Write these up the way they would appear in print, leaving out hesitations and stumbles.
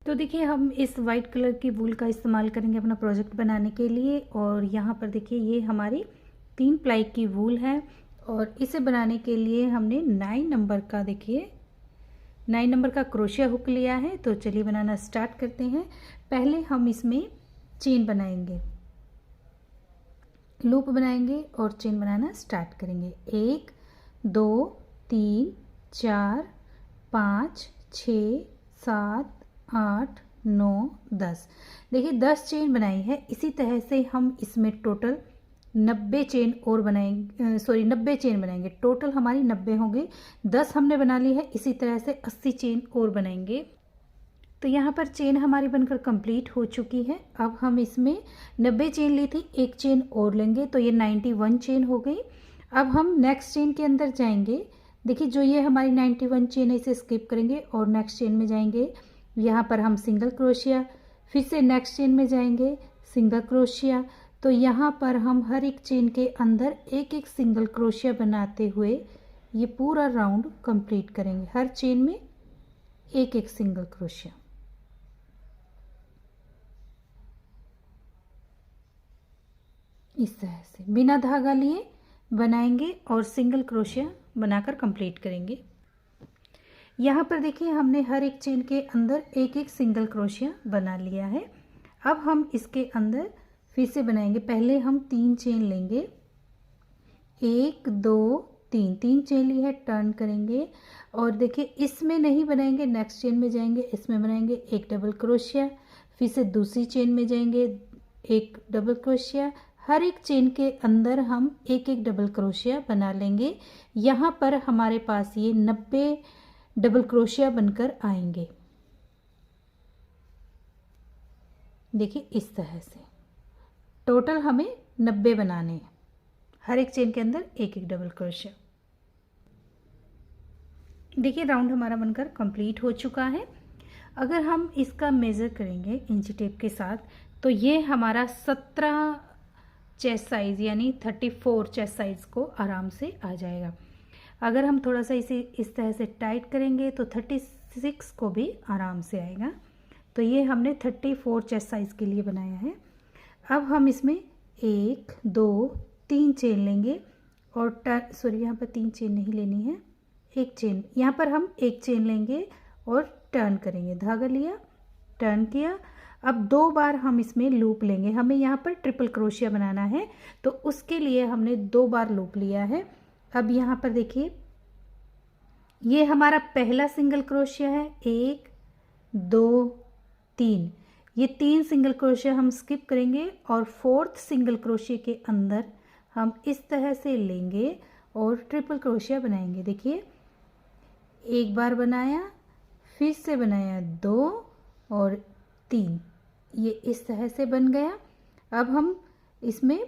तो देखिए हम इस वाइट कलर की वूल का इस्तेमाल करेंगे अपना प्रोजेक्ट बनाने के लिए। और यहाँ पर देखिए ये हमारी 3 प्लाई की वूल है और इसे बनाने के लिए हमने 9 नंबर का देखिए 9 नंबर का क्रोशिया हुक लिया है। तो चलिए बनाना स्टार्ट करते हैं। पहले हम इसमें चेन बनाएंगे, लूप बनाएंगे और चेन बनाना स्टार्ट करेंगे। 1 2 3 4 5 6 7 8 9 10। देखिए 10 चेन बनाई है। इसी तरह से हम इसमें टोटल 90 चेन और बनाएंगे, 90 चेन बनाएंगे। टोटल हमारी 90 होंगे। 10 हमने बना ली है, इसी तरह से 80 चेन और बनाएंगे। तो यहाँ पर चेन हमारी बनकर कंप्लीट हो चुकी है। अब हम इसमें 90 चेन ली थी, एक चेन और लेंगे तो ये 91 चेन हो गई। अब हम नेक्स्ट चेन के अंदर जाएंगे। देखिए जो ये हमारी 91 चेन है इसे स्किप करेंगे और नेक्स्ट चेन में जाएंगे। यहाँ पर हम सिंगल क्रोशिया, फिर से नेक्स्ट चेन में जाएंगे सिंगल क्रोशिया। तो यहाँ पर हम हर एक चेन के अंदर एक एक सिंगल क्रोशिया बनाते हुए ये पूरा राउंड कंप्लीट करेंगे। हर चेन में एक एक सिंगल क्रोशिया। इस तरह से बिना धागा लिए बनाएंगे और सिंगल क्रोशिया बनाकर कंप्लीट करेंगे। यहाँ पर देखिए हमने हर एक चेन के अंदर एक एक सिंगल क्रोशिया बना लिया है। अब हम इसके अंदर फिर से बनाएंगे। पहले हम 3 चेन लेंगे, 1 2 3, 3 चेन ली है, टर्न करेंगे और देखिए इसमें नहीं बनाएंगे, नेक्स्ट चेन में जाएंगे, इसमें बनाएंगे एक डबल क्रोशिया, फिर से दूसरी चेन में जाएंगे एक डबल क्रोशिया। हर एक चेन के अंदर हम एक एक डबल क्रोशिया बना लेंगे। यहाँ पर हमारे पास ये 90 डबल क्रोशिया बनकर आएंगे। देखिए इस तरह से टोटल हमें 90 बनाने हैं। हर एक चेन के अंदर एक एक डबल क्रोशिया। देखिए राउंड हमारा बनकर कंप्लीट हो चुका है। अगर हम इसका मेज़र करेंगे इंची टेप के साथ तो ये हमारा 17 चेस्ट साइज़ यानी 34 चेस्ट साइज़ को आराम से आ जाएगा। अगर हम थोड़ा सा इसे इस तरह से टाइट करेंगे तो 36 को भी आराम से आएगा। तो ये हमने 34 चेस्ट साइज़ के लिए बनाया है। अब हम इसमें 1 2 3 चेन लेंगे और यहाँ पर 3 चेन नहीं लेनी है, एक चेन। यहाँ पर हम एक चेन लेंगे और टर्न करेंगे। धागा लिया, टर्न किया। अब 2 बार हम इसमें लूप लेंगे। हमें यहाँ पर ट्रिपल क्रोशिया बनाना है तो उसके लिए हमने 2 बार लूप लिया है। अब यहाँ पर देखिए ये हमारा पहला सिंगल क्रोशिया है, 1 2 3। ये 3 सिंगल क्रोशिया हम स्किप करेंगे और 4th सिंगल क्रोशिया के अंदर हम इस तरह से लेंगे और ट्रिपल क्रोशिया बनाएंगे। देखिए एक बार बनाया, फिर से बनाया 2 और 3, ये इस तरह से बन गया। अब हम इसमें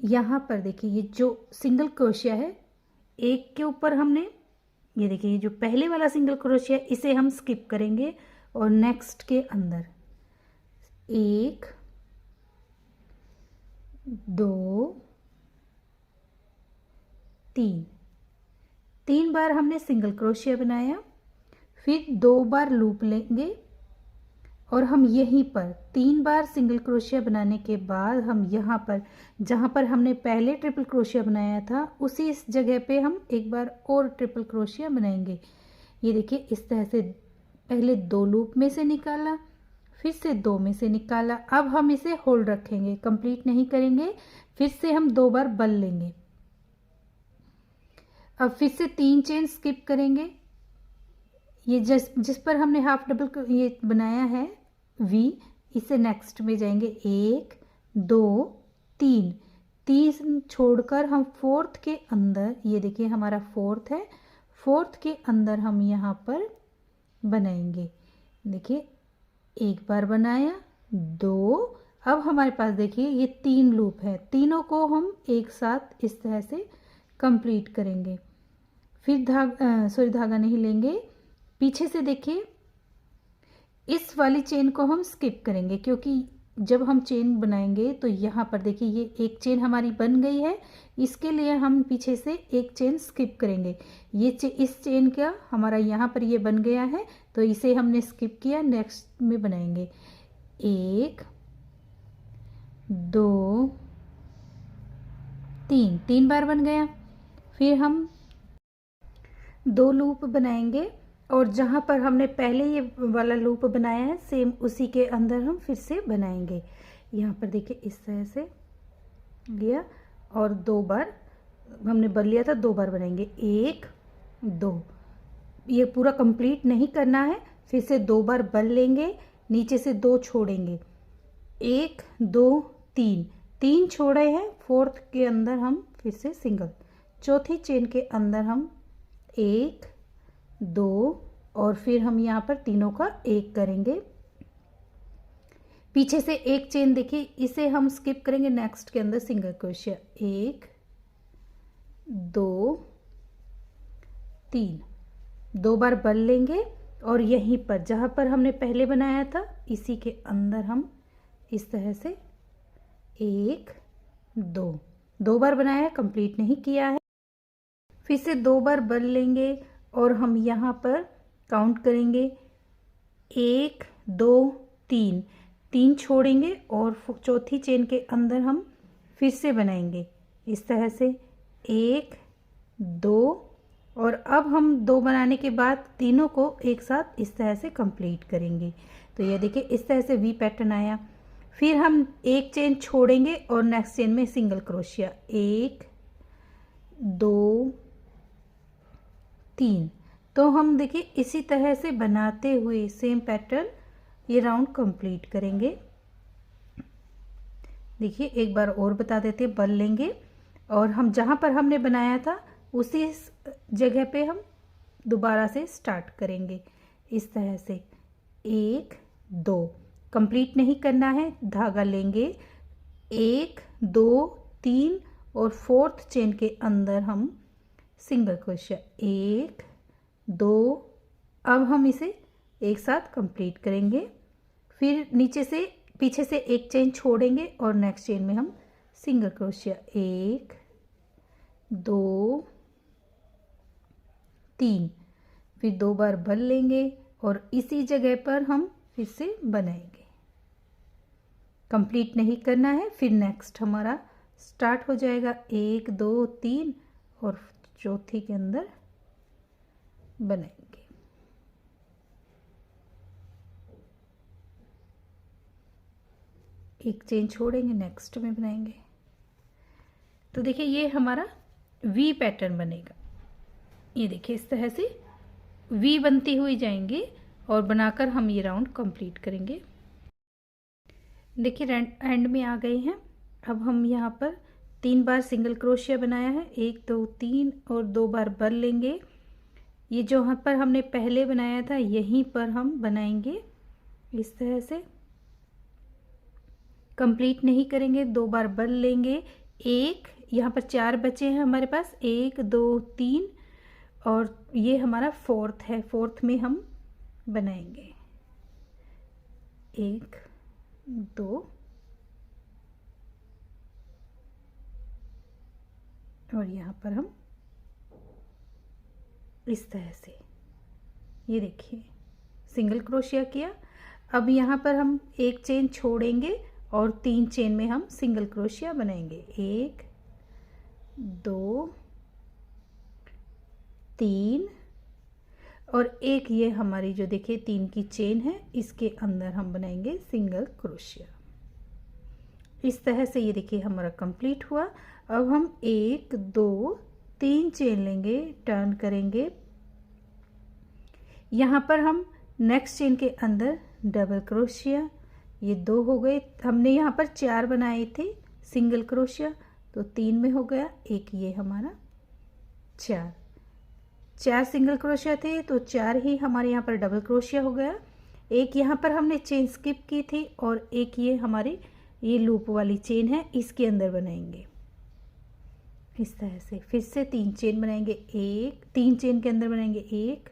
यहाँ पर देखिए ये जो सिंगल क्रोशिया है एक के ऊपर हमने ये देखिए ये जो पहले वाला सिंगल क्रोशिया इसे हम स्किप करेंगे और नेक्स्ट के अंदर 1 2 3 बार हमने सिंगल क्रोशिया बनाया, फिर 2 बार लूप लेंगे और हम यहीं पर 3 बार सिंगल क्रोशिया बनाने के बाद हम यहाँ पर जहाँ पर हमने पहले ट्रिपल क्रोशिया बनाया था उसी इस जगह पे हम एक बार और ट्रिपल क्रोशिया बनाएंगे। ये देखिए इस तरह से पहले 2 लूप में से निकाला, फिर से 2 में से निकाला। अब हम इसे होल्ड रखेंगे, कंप्लीट नहीं करेंगे। फिर से हम 2 बार बल लेंगे। अब फिर से 3 चेन स्किप करेंगे। ये जिस पर हमने हाफ डबल ये बनाया है वी, इसे नेक्स्ट में जाएंगे 1 2 3 छोड़कर हम 4th के अंदर, ये देखिए हमारा 4th है, 4th के अंदर हम यहाँ पर बनाएंगे। देखिए एक बार बनाया, 2। अब हमारे पास देखिए ये 3 लूप है, तीनों को हम एक साथ इस तरह से कंप्लीट करेंगे। फिर धागा नहीं लेंगे, पीछे से देखिए इस वाली चेन को हम स्किप करेंगे क्योंकि जब हम चेन बनाएंगे तो यहाँ पर देखिए ये एक चेन हमारी बन गई है, इसके लिए हम पीछे से एक चेन स्किप करेंगे। ये इस चेन का हमारा यहाँ पर ये बन गया है, तो इसे हमने स्किप किया, नेक्स्ट में बनाएंगे 1 2 3, 3 बार बन गया। फिर हम 2 लूप बनाएंगे और जहाँ पर हमने पहले ये वाला लूप बनाया है सेम उसी के अंदर हम फिर से बनाएंगे। यहाँ पर देखिए इस तरह से लिया और 2 बार हमने बन लिया था, 2 बार बनाएंगे 1 2। ये पूरा कंप्लीट नहीं करना है, फिर से 2 बार बन लेंगे, नीचे से 2 छोड़ेंगे 1 2 3, 3 छोड़े हैं, फोर्थ के अंदर हम फिर से सिंगल, चौथी चेन के अंदर हम 1 2 और फिर हम यहाँ पर तीनों का 1 करेंगे। पीछे से एक चेन देखिए इसे हम स्किप करेंगे, नेक्स्ट के अंदर सिंगल क्रोशिया 1 2 3, 2 बार बन लेंगे और यहीं पर जहाँ पर हमने पहले बनाया था इसी के अंदर हम इस तरह से 1 2, 2 बार बनाया है, कंप्लीट नहीं किया है। फिर से 2 बार बन लेंगे और हम यहाँ पर काउंट करेंगे 1 2 3, 3 छोड़ेंगे और चौथी चेन के अंदर हम फिर से बनाएंगे इस तरह से 1 2 और अब हम 2 बनाने के बाद तीनों को एक साथ इस तरह से कंप्लीट करेंगे। तो ये देखिए इस तरह से वी पैटर्न आया। फिर हम एक चेन छोड़ेंगे और नेक्स्ट चेन में सिंगल क्रोशिया 1 2 3। तो हम देखिए इसी तरह से बनाते हुए सेम पैटर्न ये राउंड कंप्लीट करेंगे। देखिए एक बार और बता देते हैं, बन लेंगे और हम जहाँ पर हमने बनाया था उसी जगह पे हम दोबारा से स्टार्ट करेंगे इस तरह से 1 2, कंप्लीट नहीं करना है, धागा लेंगे 1 2 3 और फोर्थ चेन के अंदर हम सिंगल क्रोशिया 1 2। अब हम इसे एक साथ कंप्लीट करेंगे, फिर नीचे से पीछे से एक चेन छोड़ेंगे और नेक्स्ट चेन में हम सिंगल क्रोशिया 1 2 3, फिर 2 बार बन लेंगे और इसी जगह पर हम फिर से बनाएंगे। कंप्लीट नहीं करना है, फिर नेक्स्ट हमारा स्टार्ट हो जाएगा 1 2 3 और चौथी के अंदर बनाएंगे। एक चेन छोड़ेंगे, नेक्स्ट में बनाएंगे। तो देखिए ये हमारा वी पैटर्न बनेगा। ये देखिए इस तरह से वी बनती हुई जाएंगे और बनाकर हम ये राउंड कंप्लीट करेंगे। देखिए एंड में आ गए हैं। अब हम यहाँ पर 3 बार सिंगल क्रोशिया बनाया है, 1 2 3 और 2 बार बन लेंगे। ये जो यहाँ पर हमने पहले बनाया था यहीं पर हम बनाएंगे इस तरह से, कंप्लीट नहीं करेंगे, 2 बार बन लेंगे। एक यहाँ पर 4 बचे हैं हमारे पास, 1 2 3 और ये हमारा फोर्थ है, फोर्थ में हम बनाएंगे 1 2 और यहाँ पर हम इस तरह से ये देखिए सिंगल क्रोशिया किया। अब यहाँ पर हम एक चेन छोड़ेंगे और 3 चेन में हम सिंगल क्रोशिया बनाएंगे 1 2 3 और एक ये हमारी जो देखिए 3 की चेन है इसके अंदर हम बनाएंगे सिंगल क्रोशिया। इस तरह से ये देखिए हमारा कंप्लीट हुआ। अब हम 1 2 3 चेन लेंगे, टर्न करेंगे, यहाँ पर हम नेक्स्ट चेन के अंदर डबल क्रोशिया, ये 2 हो गए। हमने यहाँ पर 4 बनाए थे सिंगल क्रोशिया, तो 3 में हो गया, एक ये हमारा 4 सिंगल क्रोशिया थे तो 4 ही हमारे यहाँ पर डबल क्रोशिया हो गया। एक यहाँ पर हमने चेन स्किप की थी और एक ये हमारी ये लूप वाली चेन है इसके अंदर बनाएंगे इस तरह से। फिर से 3 चेन बनाएंगे, 3 चेन के अंदर बनाएंगे 1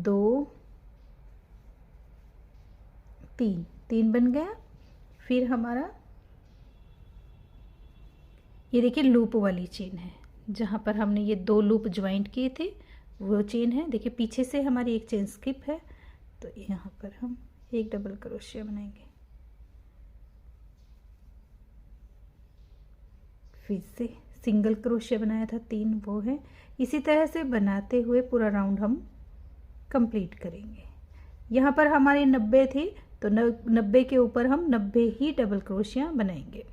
2 3 3 बन गया। फिर हमारा ये देखिए लूप वाली चेन है, जहाँ पर हमने ये 2 लूप ज्वाइंट किए थे वो चेन है। देखिए पीछे से हमारी एक चेन स्किप है, तो यहाँ पर हम एक डबल क्रोशिया बनाएंगे। फिर से सिंगल क्रोशिया बनाया था 3, वो है। इसी तरह से बनाते हुए पूरा राउंड हम कंप्लीट करेंगे। यहाँ पर हमारी 90 थी, तो 90 के ऊपर हम 90 ही डबल क्रोशिया बनाएंगे।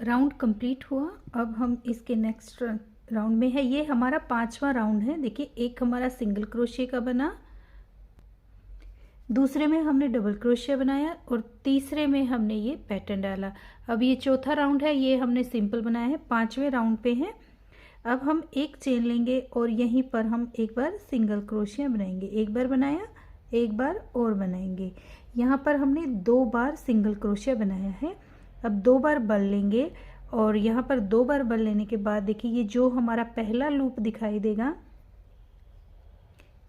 राउंड कंप्लीट हुआ। अब हम इसके नेक्स्ट राउंड में है, ये हमारा 5वां राउंड है। देखिए एक हमारा सिंगल क्रोशिया का बना, दूसरे में हमने डबल क्रोशिया बनाया और तीसरे में हमने ये पैटर्न डाला। अब ये चौथा राउंड है, ये हमने सिंपल बनाया है। 5वें राउंड पे है। अब हम एक चेन लेंगे और यहीं पर हम एक बार सिंगल क्रोशिया बनाएंगे। एक बार बनाया, एक बार और बनाएंगे। यहाँ पर हमने 2 बार सिंगल क्रोशिया बनाया है। अब 2 बार बल लेंगे और यहाँ पर 2 बार बल लेने के बाद देखिए ये जो हमारा पहला लूप दिखाई देगा,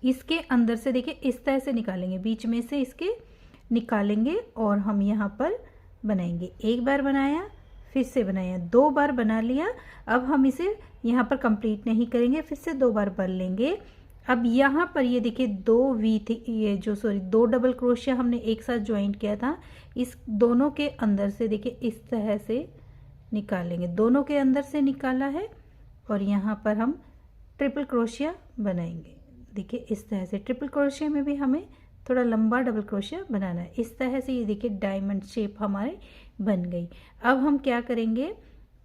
इसके अंदर से देखिए इस तरह से निकालेंगे, बीच में से इसके निकालेंगे और हम यहाँ पर बनाएंगे। एक बार बनाया, फिर से बनाया, 2 बार बना लिया। अब हम इसे यहाँ पर कंप्लीट नहीं करेंगे, फिर से 2 बार बल लेंगे। अब यहाँ पर ये देखिए 2 वी थी, ये जो 2 डबल क्रोशिया हमने एक साथ ज्वाइंट किया था, इस दोनों के अंदर से देखिए इस तरह से निकालेंगे। दोनों के अंदर से निकाला है और यहाँ पर हम ट्रिपल क्रोशिया बनाएंगे। देखिए इस तरह से ट्रिपल क्रोशिया में भी हमें थोड़ा लंबा डबल क्रोशिया बनाना है। इस तरह से ये देखिए डायमंड शेप हमारे बन गई। अब हम क्या करेंगे,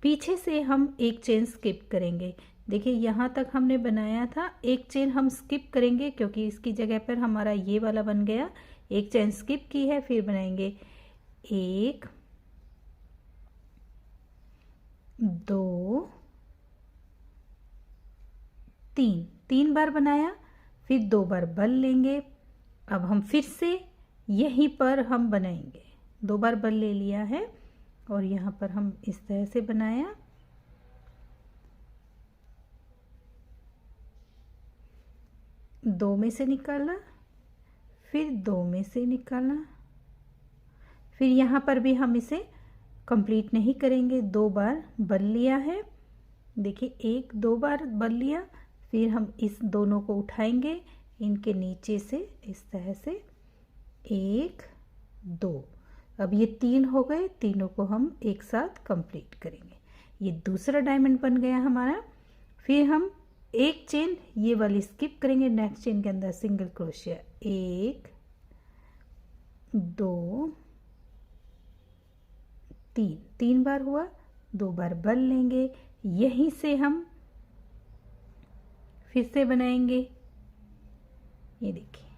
पीछे से हम एक चेन स्किप करेंगे। देखिए यहाँ तक हमने बनाया था, एक चेन हम स्किप करेंगे क्योंकि इसकी जगह पर हमारा ये वाला बन गया। एक चेन स्किप की है, फिर बनाएंगे 1 2 3, 3 बार बनाया, फिर 2 बार बल लेंगे। अब हम फिर से यहीं पर हम बनाएंगे। 2 बार बल ले लिया है और यहाँ पर हम इस तरह से बनाया। दो में से निकाला, फिर 2 में से निकाला, फिर यहाँ पर भी हम इसे कंप्लीट नहीं करेंगे। 2 बार बल लिया है, देखिए 1 2 बार बल लिया, फिर हम इस दोनों को उठाएंगे इनके नीचे से इस तरह से 1 2। अब ये 3 हो गए, तीनों को हम एक साथ कंप्लीट करेंगे। ये दूसरा डायमंड बन गया हमारा। फिर हम एक चेन ये वाली स्किप करेंगे, नेक्स्ट चेन के अंदर सिंगल क्रोशिया 1 2 3, 3 बार हुआ, 2 बार बल लेंगे। यहीं से हम फिर से बनाएंगे। ये देखिए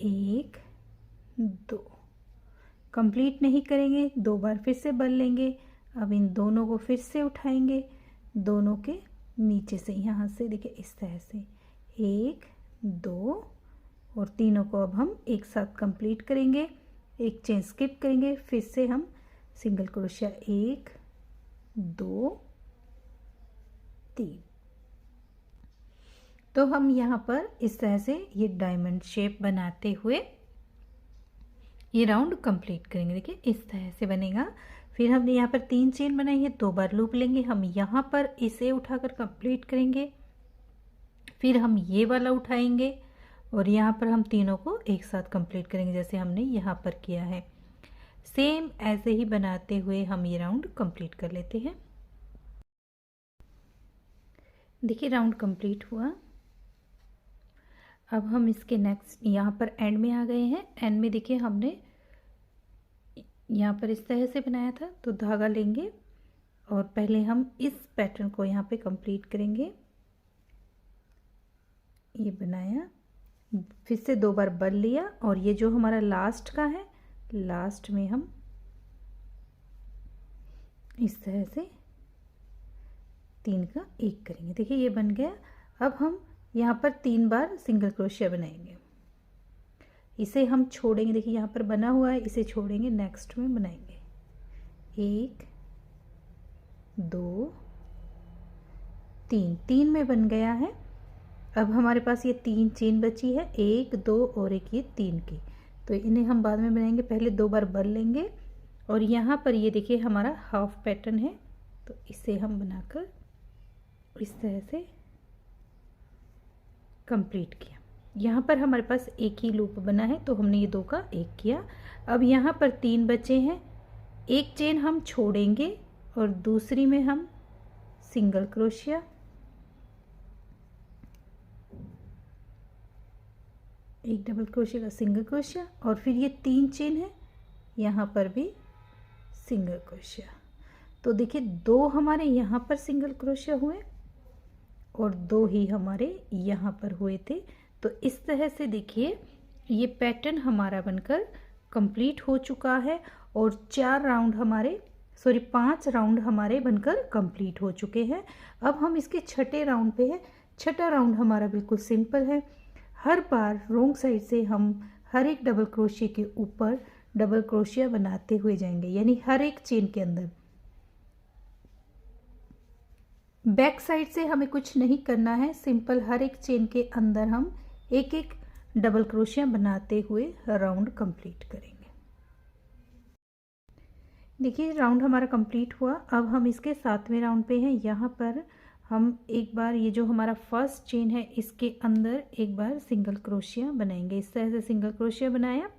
1 2, कंप्लीट नहीं करेंगे, 2 बार फिर से बल लेंगे। अब इन दोनों को फिर से उठाएंगे, दोनों के नीचे से यहाँ से देखिए इस तरह से 1 2 और तीनों को अब हम एक साथ कंप्लीट करेंगे। एक चेन स्किप करेंगे, फिर से हम सिंगल क्रोशिया 1 2 3। तो हम यहाँ पर इस तरह से ये डायमंड शेप बनाते हुए ये राउंड कंप्लीट करेंगे। देखिए इस तरह से बनेगा। फिर हमने यहाँ पर 3 चेन बनाई है, 2 बार लूप लेंगे। हम यहाँ पर इसे उठाकर कंप्लीट करेंगे, फिर हम ये वाला उठाएंगे और यहाँ पर हम तीनों को एक साथ कंप्लीट करेंगे जैसे हमने यहाँ पर किया है। सेम ऐसे ही बनाते हुए हम ये राउंड कंप्लीट कर लेते हैं। देखिए राउंड कंप्लीट हुआ। अब हम इसके नेक्स्ट यहाँ पर एंड में आ गए हैं। एंड में देखिए हमने यहाँ पर इस तरह से बनाया था, तो धागा लेंगे और पहले हम इस पैटर्न को यहाँ पे कंप्लीट करेंगे। ये बनाया, फिर से 2 बार बल लिया और ये जो हमारा लास्ट का है, लास्ट में हम इस तरह से 3 का 1 करेंगे। देखिए ये बन गया। अब हम यहाँ पर 3 बार सिंगल क्रोशिया बनाएंगे। इसे हम छोड़ेंगे, देखिए यहाँ पर बना हुआ है, इसे छोड़ेंगे, नेक्स्ट में बनाएंगे 1 2 3, 3 में बन गया है। अब हमारे पास ये 3 चेन बची है, 1 2 और एक ये 3 की, तो इन्हें हम बाद में बनाएंगे। पहले 2 बार बल लेंगे और यहाँ पर ये देखिए हमारा हाफ पैटर्न है, तो इसे हम बनाकर इस तरह से कंप्लीट किया। यहाँ पर हमारे पास एक ही लूप बना है, तो हमने ये 2 का 1 किया। अब यहाँ पर 3 बचे हैं, एक चेन हम छोड़ेंगे और दूसरी में हम सिंगल क्रोशिया, एक डबल क्रोशिया का सिंगल क्रोशिया, और फिर ये 3 चेन है, यहाँ पर भी सिंगल क्रोशिया। तो देखिए 2 हमारे यहाँ पर सिंगल क्रोशिया हुए और 2 ही हमारे यहाँ पर हुए थे। तो इस तरह से देखिए ये पैटर्न हमारा बनकर कंप्लीट हो चुका है और 5 राउंड हमारे बनकर कंप्लीट हो चुके हैं। अब हम इसके छठे राउंड पे हैं। छठा राउंड हमारा बिल्कुल सिंपल है। हर बार रोंग साइड से हम हर एक डबल क्रोशिया के ऊपर डबल क्रोशिया बनाते हुए जाएंगे, यानी हर एक चेन के अंदर। बैक साइड से हमें कुछ नहीं करना है, सिंपल हर एक चेन के अंदर हम एक एक डबल क्रोशिया बनाते हुए राउंड कंप्लीट करेंगे। देखिए राउंड हमारा कंप्लीट हुआ। अब हम इसके 7वें राउंड पे हैं। यहाँ पर हम एक बार ये जो हमारा फर्स्ट चेन है इसके अंदर एक बार सिंगल क्रोशिया बनाएंगे। इस तरह से सिंगल क्रोशिया बनाया,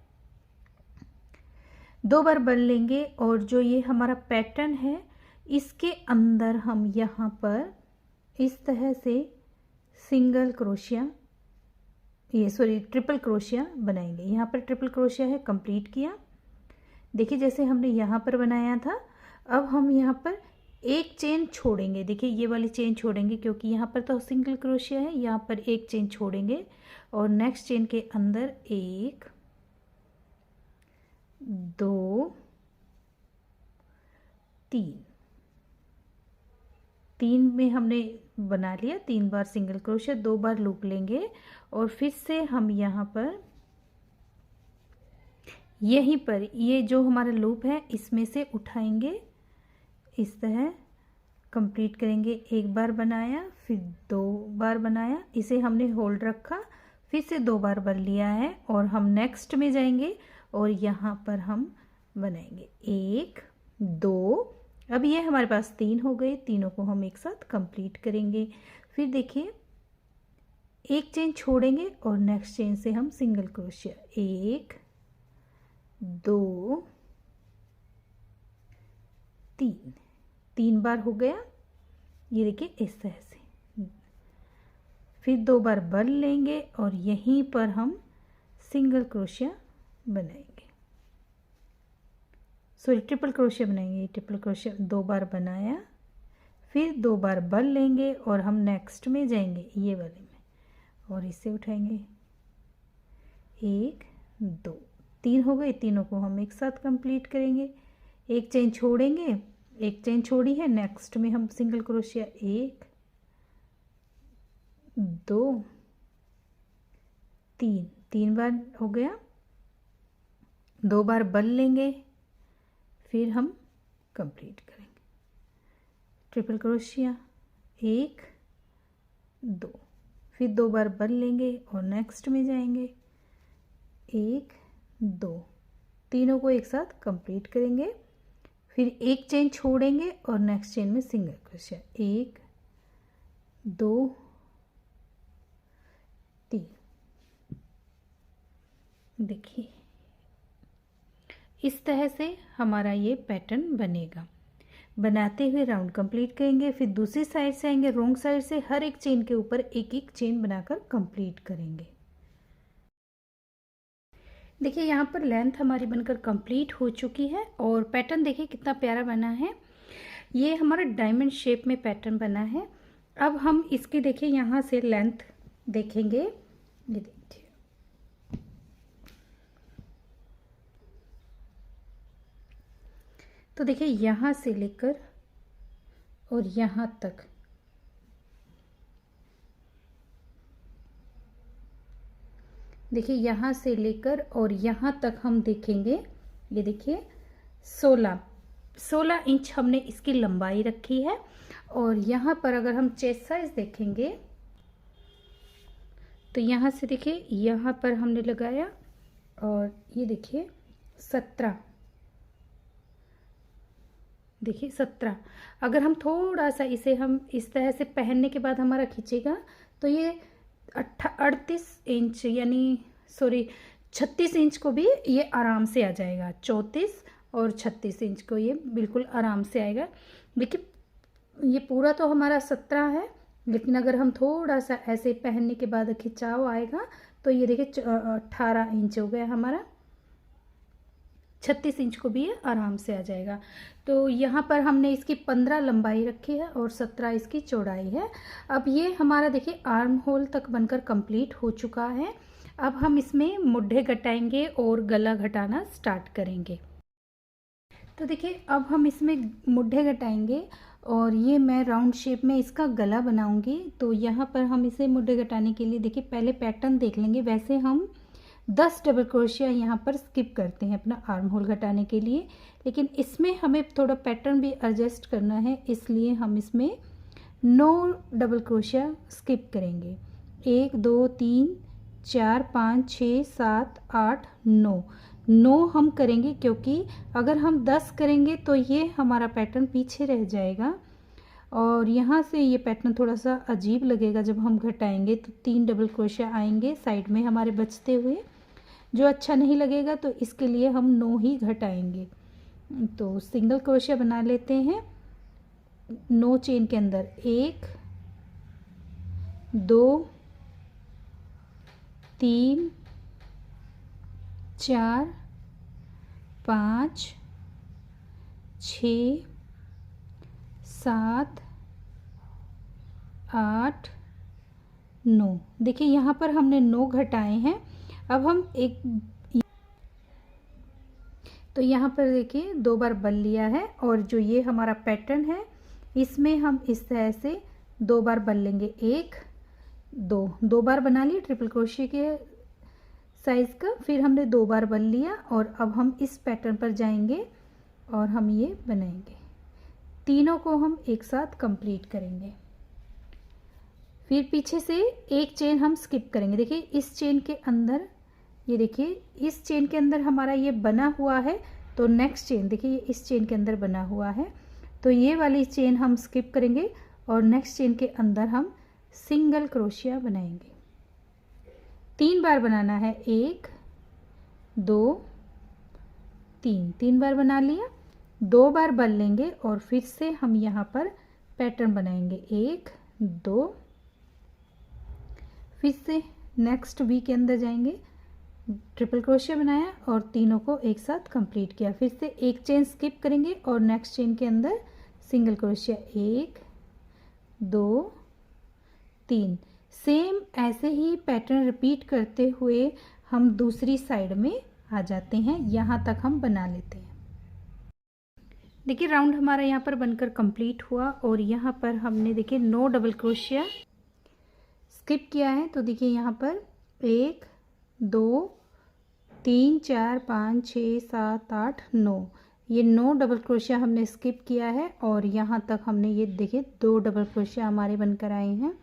2 बार बल लेंगे और जो ये हमारा पैटर्न है इसके अंदर हम यहाँ पर इस तरह से सिंगल क्रोशिया ट्रिपल क्रोशिया बनाएंगे। यहाँ पर ट्रिपल क्रोशिया है, कंप्लीट किया। देखिए जैसे हमने यहाँ पर बनाया था, अब हम यहाँ पर एक चेन छोड़ेंगे। देखिए ये वाली चेन छोड़ेंगे क्योंकि यहाँ पर तो सिंगल क्रोशिया है, यहाँ पर एक चेन छोड़ेंगे और नेक्स्ट चेन के अंदर 1 2 3 में हमने बना लिया। 3 बार सिंगल क्रोशिया, 2 बार लूप लेंगे और फिर से हम यहाँ पर यहीं पर ये जो हमारा लूप है इसमें से उठाएंगे, इस तरह कंप्लीट करेंगे। 1 बार बनाया, फिर 2 बार बनाया, इसे हमने होल्ड रखा, फिर से 2 बार बल लिया है और हम नेक्स्ट में जाएंगे और यहाँ पर हम बनाएंगे 1 2। अब ये हमारे पास 3 हो गए, तीनों को हम एक साथ कंप्लीट करेंगे। फिर देखिए एक चेन छोड़ेंगे और नेक्स्ट चेन से हम सिंगल क्रोशिया 1 2 3 बार हो गया, ये देखिए इस तरह से। फिर 2 बार बल लेंगे और यहीं पर हम सिंगल क्रोशिया बनाएंगे, ट्रिपल क्रोशिया बनाएंगे। ट्रिपल क्रोशिया 2 बार बनाया, फिर 2 बार बल लेंगे और हम नेक्स्ट में जाएंगे ये वाले में और इसे उठाएंगे 1 2 3 हो गए, तीनों को हम एक साथ कंप्लीट करेंगे। एक चेन छोड़ेंगे, एक चेन छोड़ी है, नेक्स्ट में हम सिंगल क्रोशिया 1 2 3 बार हो गया, 2 बार बल लेंगे, फिर हम कंप्लीट करेंगे ट्रिपल क्रोशिया 1 2, फिर 2 बार बल लेंगे और नेक्स्ट में जाएंगे 1 2, तीनों को एक साथ कंप्लीट करेंगे। फिर एक चेन छोड़ेंगे और नेक्स्ट चेन में सिंगल क्रोशिया 1 2 3। देखिए इस तरह से हमारा ये पैटर्न बनेगा। बनाते हुए राउंड कंप्लीट करेंगे, फिर दूसरी साइड से आएंगे, रोंग साइड से हर एक चेन के ऊपर एक एक चेन बनाकर कंप्लीट करेंगे। देखिए यहाँ पर लेंथ हमारी बनकर कंप्लीट हो चुकी है और पैटर्न देखिए कितना प्यारा बना है। ये हमारा डायमंड शेप में पैटर्न बना है। अब हम इसकी देखिए यहाँ से लेंथ देखेंगे, ये देखिए तो देखिए यहाँ से लेकर और यहाँ तक देखिए, यहाँ से लेकर और यहाँ तक हम देखेंगे, ये देखिए 16 इंच हमने इसकी लंबाई रखी है। और यहाँ पर अगर हम चेस्ट साइज देखेंगे तो यहाँ से देखिए, यहाँ पर हमने लगाया और ये देखिए 17, देखिए 17। अगर हम थोड़ा सा इसे हम इस तरह से पहनने के बाद हमारा खींचेगा तो ये 38 इंच यानी सॉरी 36 इंच को भी ये आराम से आ जाएगा। 34 और 36 इंच को ये बिल्कुल आराम से आएगा। देखिए ये पूरा तो हमारा 17 है, लेकिन अगर हम थोड़ा सा ऐसे पहनने के बाद खिंचाव आएगा तो ये देखिए 18 इंच हो गया हमारा। 36 इंच को भी ये आराम से आ जाएगा। तो यहाँ पर हमने इसकी 15 लंबाई रखी है और 17 इसकी चौड़ाई है। अब ये हमारा देखिए आर्म होल तक बनकर कंप्लीट हो चुका है। अब हम इसमें मुड्ढे घटाएंगे और गला घटाना स्टार्ट करेंगे। तो देखिए अब हम इसमें मुड्ढे घटाएंगे और ये मैं राउंड शेप में इसका गला बनाऊंगी। तो यहाँ पर हम इसे मुड्ढे घटाने के लिए देखिए पहले पैटर्न देख लेंगे। वैसे हम 10 डबल क्रोशिया यहाँ पर स्किप करते हैं अपना आर्म होल घटाने के लिए, लेकिन इसमें हमें थोड़ा पैटर्न भी एडजस्ट करना है, इसलिए हम इसमें 9 डबल क्रोशिया स्किप करेंगे। 1 2 3 4 5 6 7 8 9 हम करेंगे, क्योंकि अगर हम 10 करेंगे तो ये हमारा पैटर्न पीछे रह जाएगा और यहाँ से ये पैटर्न थोड़ा सा अजीब लगेगा। जब हम घटाएंगे तो 3 डबल क्रोशिया आएंगे साइड में हमारे बचते हुए, जो अच्छा नहीं लगेगा। तो इसके लिए हम 9 ही घटाएंगे। तो सिंगल क्रोशिया बना लेते हैं 9 चेन के अंदर। 1 2 3 4 5 6 7 8 9। देखिए यहाँ पर हमने 9 घटाए हैं। अब हम तो यहाँ पर देखिए 2 बार बल लिया है और जो ये हमारा पैटर्न है इसमें हम इस तरह से 2 बार बल लेंगे। 1 2 बार बना लिए ट्रिपल क्रोशिया के साइज का, फिर हमने 2 बार बल लिया और अब हम इस पैटर्न पर जाएंगे और हम ये बनाएंगे। तीनों को हम एक साथ कंप्लीट करेंगे। फिर पीछे से एक चेन हम स्किप करेंगे। देखिए इस चेन के अंदर, ये देखिए इस चेन के अंदर हमारा ये बना हुआ है, तो नेक्स्ट चेन देखिए इस चेन के अंदर बना हुआ है, तो ये वाली चेन हम स्किप करेंगे और नेक्स्ट चेन के अंदर हम सिंगल क्रोशिया बनाएंगे। 3 बार बनाना है। 1 2 3 बार बना लिया। 2 बार बल लेंगे और फिर से हम यहाँ पर पैटर्न बनाएंगे। 1 2, फिर से नेक्स्ट वी के अंदर जाएंगे, ट्रिपल क्रोशिया बनाया और तीनों को एक साथ कंप्लीट किया। फिर से एक चेन स्किप करेंगे और नेक्स्ट चेन के अंदर सिंगल क्रोशिया। 1 2 3। सेम ऐसे ही पैटर्न रिपीट करते हुए हम दूसरी साइड में आ जाते हैं। यहाँ तक हम बना लेते हैं। देखिए राउंड हमारा यहाँ पर बनकर कंप्लीट हुआ और यहाँ पर हमने देखिए 9 डबल क्रोशिया स्किप किया है। तो देखिए यहाँ पर 1 2 3 4 5 6 7 8 9, ये 9 डबल क्रोशिया हमने स्किप किया है और यहाँ तक हमने ये देखिए 2 डबल क्रोशिया हमारे बनकर आए हैं।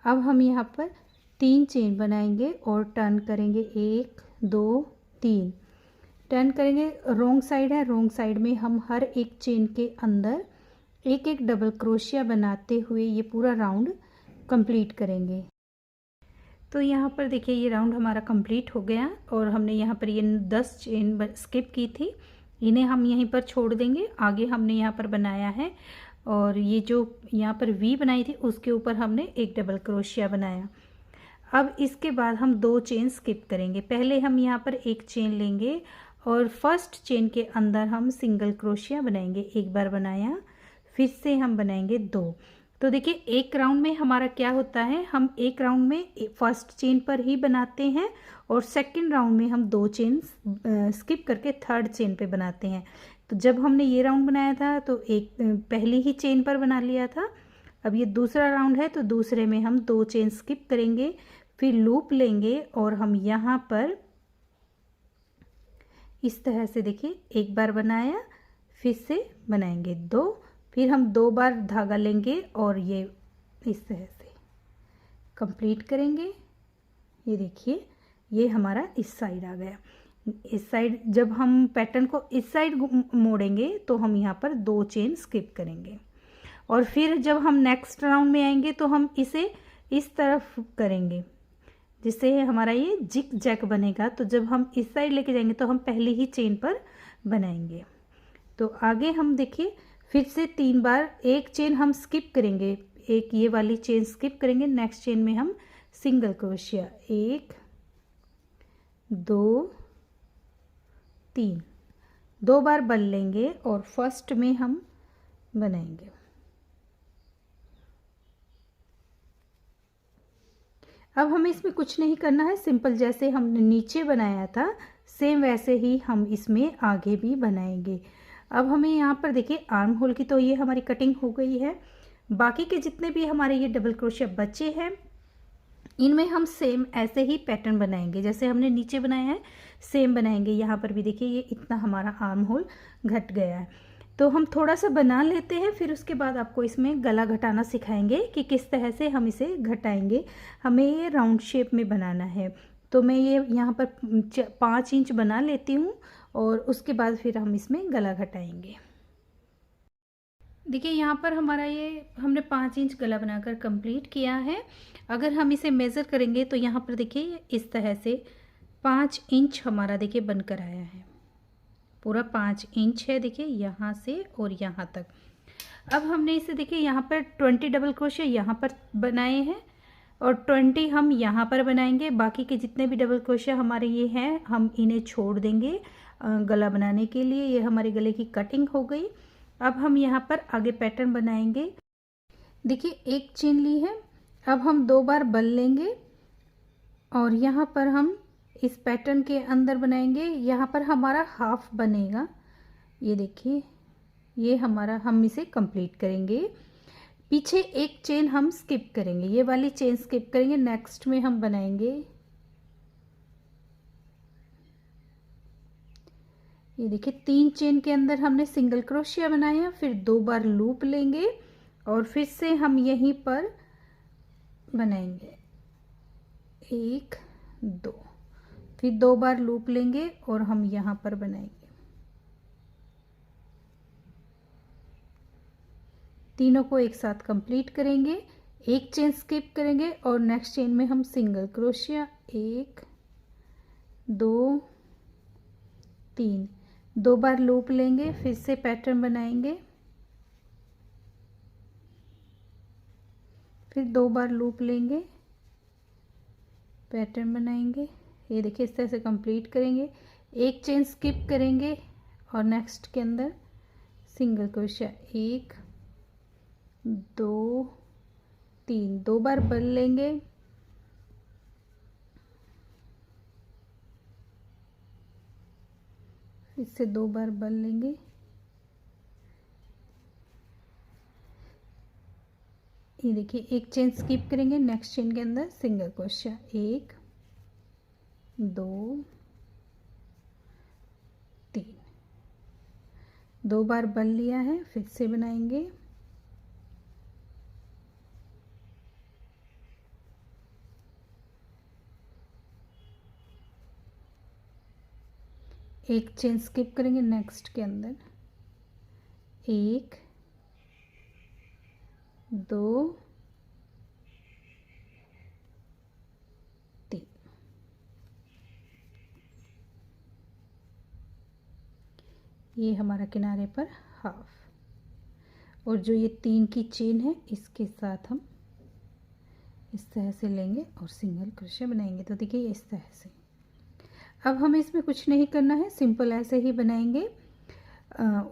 अब हम यहाँ पर 3 चेन बनाएंगे और टर्न करेंगे। 1 2 3 टर्न करेंगे। रोंग साइड है, रोंग साइड में हम हर एक चेन के अंदर एक एक डबल क्रोशिया बनाते हुए ये पूरा राउंड कंप्लीट करेंगे। तो यहाँ पर देखिए ये राउंड हमारा कंप्लीट हो गया और हमने यहाँ पर ये 10 चेन स्किप की थी, इन्हें हम यहीं पर छोड़ देंगे। आगे हमने यहाँ पर बनाया है और ये जो यहाँ पर वी बनाई थी उसके ऊपर हमने एक डबल क्रोशिया बनाया। अब इसके बाद हम 2 चेन स्किप करेंगे। पहले हम यहाँ पर एक चेन लेंगे और फर्स्ट चेन के अंदर हम सिंगल क्रोशिया बनाएंगे। एक बार बनाया, फिर से हम बनाएंगे 2। तो देखिए एक राउंड में हमारा क्या होता है, हम एक राउंड में फर्स्ट चेन पर ही बनाते हैं और सेकंड राउंड में हम 2 चेन स्किप करके थर्ड चेन पे बनाते हैं। तो जब हमने ये राउंड बनाया था तो एक पहली ही चेन पर बना लिया था। अब ये दूसरा राउंड है तो दूसरे में हम 2 चेन स्किप करेंगे, फिर लूप लेंगे और हम यहाँ पर इस तरह से देखिए एक बार बनाया, फिर से बनाएंगे 2, फिर हम 2 बार धागा लेंगे और ये इस तरह से कंप्लीट करेंगे। ये देखिए, ये हमारा इस साइड आ गया। इस साइड जब हम पैटर्न को इस साइड मोड़ेंगे तो हम यहाँ पर 2 चेन स्किप करेंगे, और फिर जब हम नेक्स्ट राउंड में आएंगे तो हम इसे इस तरफ करेंगे, जिससे हमारा ये जिग जैक बनेगा। तो जब हम इस साइड लेके जाएंगे तो हम पहले ही चेन पर बनाएंगे। तो आगे हम देखिए फिर से 3 बार एक चेन हम स्किप करेंगे, एक ये वाली चेन स्किप करेंगे, नेक्स्ट चेन में हम सिंगल क्रोशिया 1 2 3 2 बार बन लेंगे और फर्स्ट में हम बनाएंगे। अब हमें इसमें कुछ नहीं करना है, सिंपल जैसे हमने नीचे बनाया था सेम वैसे ही हम इसमें आगे भी बनाएंगे। अब हमें यहाँ पर देखिए आर्म होल की तो ये हमारी कटिंग हो गई है। बाकी के जितने भी हमारे ये डबल क्रोशिया बचे हैं इनमें हम सेम ऐसे ही पैटर्न बनाएंगे जैसे हमने नीचे बनाया है, सेम बनाएंगे। यहाँ पर भी देखिए ये इतना हमारा आर्म होल घट गया है, तो हम थोड़ा सा बना लेते हैं, फिर उसके बाद आपको इसमें गला घटाना सिखाएंगे कि किस तरह से हम इसे घटाएंगे। हमें ये राउंड शेप में बनाना है, तो मैं ये यहाँ पर 5 इंच बना लेती हूँ और उसके बाद फिर हम इसमें गला घटाएंगे। देखिए यहाँ पर हमारा ये हमने 5 इंच गला बनाकर कंप्लीट किया है। अगर हम इसे मेज़र करेंगे तो यहाँ पर देखिए इस तरह से 5 इंच हमारा देखिए बनकर आया है, पूरा 5 इंच है देखिए यहाँ से और यहाँ तक। अब हमने इसे देखिए यहाँ पर 20 डबल क्रोशिया यहाँ पर बनाए हैं और 20 हम यहाँ पर बनाएंगे। बाकी के जितने भी डबल क्रोशिया हमारे ये हैं हम इन्हें छोड़ देंगे गला बनाने के लिए। ये हमारे गले की कटिंग हो गई। अब हम यहाँ पर आगे पैटर्न बनाएंगे। देखिए एक चेन ली है, अब हम 2 बार बल लेंगे और यहाँ पर हम इस पैटर्न के अंदर बनाएंगे। यहाँ पर हमारा हाफ बनेगा, ये देखिए ये हमारा, हम इसे कंप्लीट करेंगे। पीछे एक चेन हम स्किप करेंगे, ये वाली चेन स्किप करेंगे, नेक्स्ट में हम बनाएंगे। ये देखिए 3 चेन के अंदर हमने सिंगल क्रोशिया बनाया, फिर 2 बार लूप लेंगे और फिर से हम यहीं पर बनाएंगे 1 2, फिर 2 बार लूप लेंगे और हम यहाँ पर बनाएंगे। तीनों को एक साथ कंप्लीट करेंगे, एक चेन स्किप करेंगे और नेक्स्ट चेन में हम सिंगल क्रोशिया 1 2 3, 2 बार लूप लेंगे, फिर से पैटर्न बनाएंगे, फिर 2 बार लूप लेंगे, पैटर्न बनाएंगे। ये देखिए इस तरह से कंप्लीट करेंगे, एक चेन स्किप करेंगे और नेक्स्ट के अंदर सिंगल क्रोशिया 1 2 3, 2 बार बल लेंगे, इससे 2 बार बल लेंगे। ये देखिए एक चेन स्किप करेंगे, नेक्स्ट चेन के अंदर सिंगल क्रोशिया 1 2 3, 2 बार बल लिया है, फिर से बनाएंगे। एक चेन स्किप करेंगे, नेक्स्ट के अंदर 1 2 3, ये हमारा किनारे पर हाफ, और जो ये 3 की चेन है इसके साथ हम इस तरह से लेंगे और सिंगल क्रोशिया बनाएंगे। तो देखिए इस तरह से। अब हमें इसमें कुछ नहीं करना है, सिंपल ऐसे ही बनाएंगे।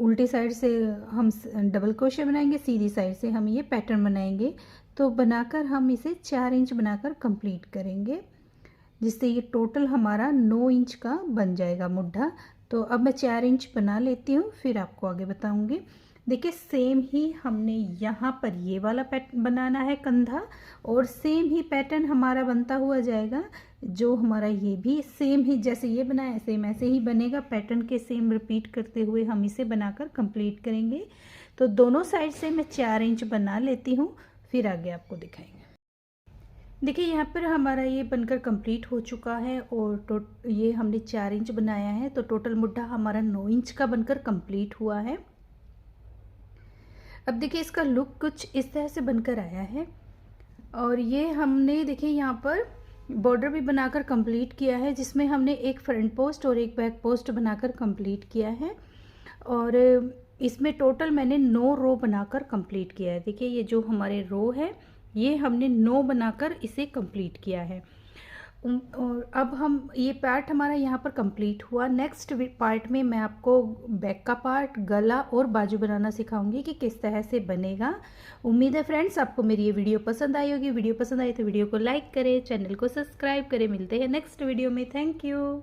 उल्टी साइड से हम डबल क्रोशिया बनाएंगे, सीधी साइड से हम ये पैटर्न बनाएंगे। तो बनाकर हम इसे 4 इंच बनाकर कंप्लीट करेंगे, जिससे ये टोटल हमारा 9 इंच का बन जाएगा मुड्ढा। तो अब मैं 4 इंच बना लेती हूँ, फिर आपको आगे बताऊँगी। देखिए सेम ही हमने यहाँ पर ये वाला पैटर्न बनाना है कंधा, और सेम ही पैटर्न हमारा बनता हुआ जाएगा। जो हमारा ये भी सेम ही जैसे ये बनाया सेम ऐसे ही बनेगा। पैटर्न के सेम रिपीट करते हुए हम इसे बनाकर कंप्लीट करेंगे। तो दोनों साइड से मैं 4 इंच बना लेती हूँ, फिर आगे आपको दिखाएंगे। देखिए यहाँ पर हमारा ये बनकर कंप्लीट हो चुका है और ये हमने 4 इंच बनाया है, तो टोटल मुड्ढा हमारा 9 इंच का बनकर कंप्लीट हुआ है। अब देखिए इसका लुक कुछ इस तरह से बनकर आया है और ये हमने देखिए यहाँ पर बॉर्डर भी बनाकर कंप्लीट किया है, जिसमें हमने एक फ्रंट पोस्ट और एक बैक पोस्ट बनाकर कंप्लीट किया है और इसमें टोटल मैंने 9 रो बनाकर कंप्लीट किया है। देखिए ये जो हमारे रो है ये हमने 9 बनाकर इसे कंप्लीट किया है। और अब हम ये पार्ट हमारा यहाँ पर कंप्लीट हुआ। नेक्स्ट पार्ट में मैं आपको बैक का पार्ट, गला और बाजू बनाना सिखाऊंगी कि किस तरह से बनेगा। उम्मीद है फ्रेंड्स आपको मेरी ये वीडियो पसंद आई होगी। वीडियो पसंद आई तो वीडियो को लाइक करें, चैनल को सब्सक्राइब करें। मिलते हैं नेक्स्ट वीडियो में। Thank you.